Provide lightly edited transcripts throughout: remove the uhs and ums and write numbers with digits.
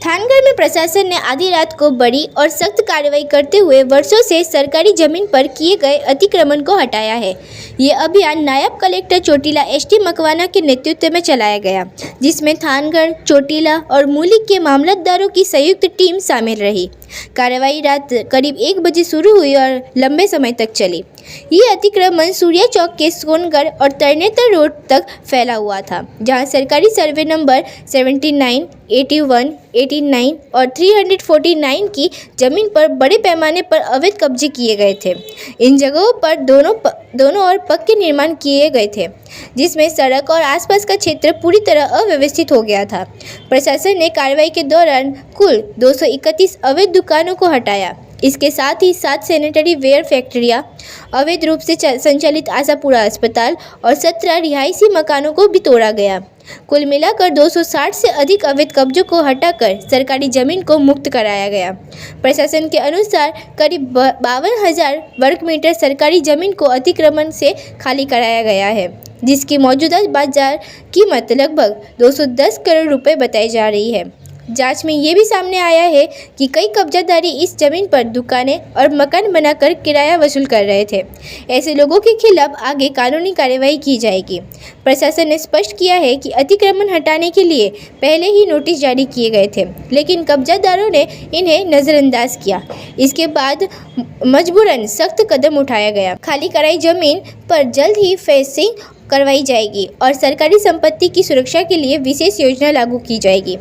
थानगढ़ में प्रशासन ने आधी रात को बड़ी और सख्त कार्रवाई करते हुए वर्षों से सरकारी जमीन पर किए गए अतिक्रमण को हटाया है। ये अभियान नायब कलेक्टर चोटीला एसटी मकवाना के नेतृत्व में चलाया गया, जिसमें थानगढ़, चोटीला और मूली के मामलतदारों की संयुक्त टीम शामिल रही। कार्रवाई रात करीब 1 बजे शुरू हुई और लंबे समय तक चली। ये अतिक्रमण सूर्या चौक के सोनगढ़ और तरनेतर रोड तक फैला हुआ था, जहां सरकारी सर्वे नंबर 79, 81, 89 और 349 की जमीन पर बड़े पैमाने पर अवैध कब्जे किए गए थे। इन जगहों पर दोनों ओर पक्के निर्माण किए गए थे, जिसमें सड़क और आसपास का क्षेत्र पूरी तरह अव्यवस्थित हो गया था। प्रशासन ने कार्रवाई के दौरान कुल 231 अवैध दुकानों को हटाया। इसके साथ ही 7 सैनिटरी वेयर फैक्ट्रियां, अवैध रूप से संचालित आशापुरा अस्पताल और 17 रिहायशी मकानों को भी तोड़ा गया। कुल मिलाकर 260 से अधिक अवैध कब्जों को हटाकर सरकारी जमीन को मुक्त कराया गया। प्रशासन के अनुसार करीब 52,000 वर्ग मीटर सरकारी जमीन को अतिक्रमण से खाली कराया गया है, जिसकी मौजूदा बाजार कीमत लगभग 210 करोड़ रुपए बताई जा रही है। जांच में ये भी सामने आया है कि कई कब्जादारी इस जमीन पर दुकानें और मकान बनाकर किराया वसूल कर रहे थे। ऐसे लोगों के खिलाफ आगे कानूनी कार्रवाई की जाएगी। प्रशासन ने स्पष्ट किया है कि अतिक्रमण हटाने के लिए पहले ही नोटिस जारी किए गए थे, लेकिन कब्जादारों ने इन्हें नज़रअंदाज किया। इसके बाद मजबूरन सख्त कदम उठाया गया। खाली कराई जमीन पर जल्द ही फेंसिंग करवाई जाएगी और सरकारी संपत्ति की सुरक्षा के लिए विशेष योजना लागू की जाएगी।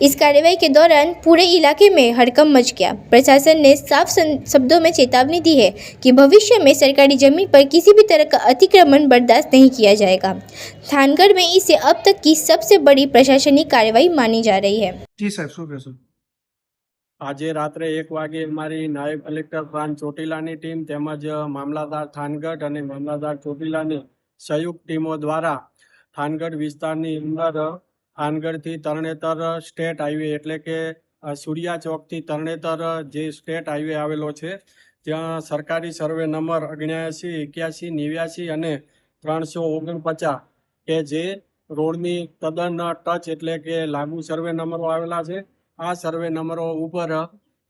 इस कार्रवाई के दौरान पूरे इलाके में हड़कंप मच गया। प्रशासन ने साफ शब्दों में चेतावनी दी है कि भविष्य में सरकारी जमीन पर किसी भी तरह का अतिक्रमण बर्दाश्त नहीं किया जाएगा। थानगढ़ में इसे अब तक की सबसे बड़ी प्रशासनिक कार्रवाई मानी जा रही है। जी साहब, શું કહેશો? આજે રાત્રે 1 વાગે અમારી નાયબ કલેક્ટર પ્રાંત ચોટીલાની ટીમ તેમજ મામલાદાર થાનગઢ અને મામલાદાર ચોટીલાની સંયુક્ત ટીમો દ્વારા થાનગઢ વિસ્તારની અંદર થાનગઢથી તરણેતર સ્ટેટ હાઈવે એટલે કે સૂર્યા ચોકથી તરણેતર જે સ્ટેટ હાઈવે આવેલો છે, ત્યાં સરકારી સર્વે નંબર 79, 81, 89 અને 349 કે જે રોડની તદ્દન ટચ એટલે કે લાગુ સર્વે નંબરો આવેલા છે। આ સર્વે નંબરો ઉપર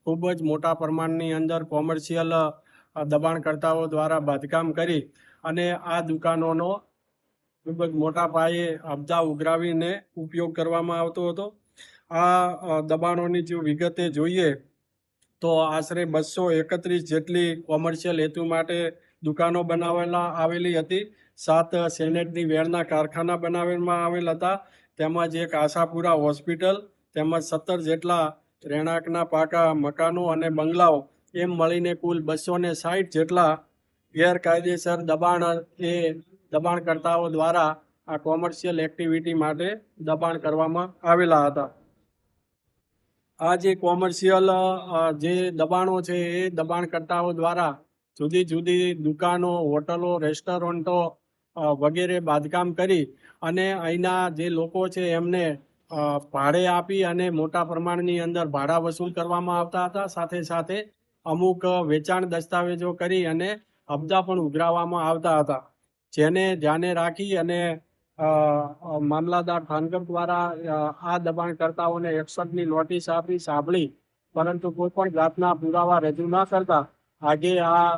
ખૂબ જ મોટા પ્રમાણની અંદર કોમર્શિયલ દબાણકર્તાઓ દ્વારા બાંધકામ કરી અને આ દુકાનોનો ખૂબ જ મોટા પાયે અબજા ઉઘરાવીને ઉપયોગ કરવામાં આવતો હતો। આ દબાણોની જો વિગતે જોઈએ તો આશરે 231 જેટલી કોમર્શિયલ હેતુ માટે દુકાનો બનાવેલા આવેલી હતી। 7 સેનેટરી વેરના કારખાના બનાવવામાં આવેલ હતા, તેમજ એક આશાપુરા હોસ્પિટલ તેમજ 17 જેટલા રહેણાંકના પાકા મકાનો અને બંગલાઓ એમ મળીને કુલ 260 જેટલા ગેરકાયદેસર દબાણ એ દબાણકર્તાઓ દ્વારા આ કોમર્શિયલ એક્ટિવિટી માટે દબાણ કરવામાં આવેલા હતા। આ જે કોમર્શિયલ જે દબાણો છે એ દબાણકર્તાઓ દ્વારા જુદી જુદી દુકાનો, હોટલો, રેસ્ટોરન્ટો વગેરે બાંધકામ કરી અને અહીંના જે લોકો છે એમને ભાડે આપી અને મોટા પ્રમાણની અંદર ભાડા વસૂલ કરવામાં આવતા હતા। સાથે સાથે અમુક વેચાણ દસ્તાવેજો કરી અને હપ્તા પણ ઉઘરાવવામાં આવતા હતા, જેને ધ્યાને રાખી અને મામલાદાર થાનગઢ દ્વારા આ દબાણકર્તાઓને 61ની નોટિસ આપી સાંભળી, પરંતુ કોઈ પણ જાતના પુરાવા રજૂ ન કરતા આગે આ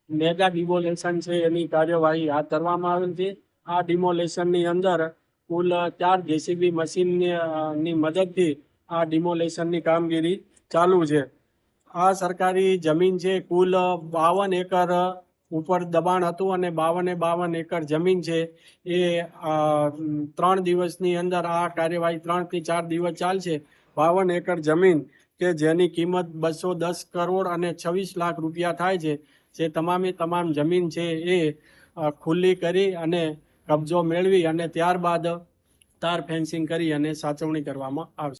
મેગા ડિમોલેશન છે એની કાર્યવાહી હાથ ધરવામાં આવેલ છે। આ ડિમોલેશનની અંદર કુલ 4 જેસીબી મશીનની મદદથી આ ડિમોલેશનની કામગીરી ચાલુ છે। આ સરકારી જમીન છે, કુલ 52 એકર ઉપર દબાણ હતું અને 52 એકર જમીન છે એ 3 દિવસની અંદર આ કાર્યવાહી 3 થી 4 દિવસ ચાલશે। 52 એકર જમીન કે જેની કિંમત 210 કરોડ અને 26 લાખ રૂપિયા થાય છે, જે તમામે તમામ જમીન છે એ ખુલ્લી કરી અને કબજો મેળવી અને ત્યારબાદ તાર ફેન્સિંગ કરી અને સાચવણી કરવામાં આવશે।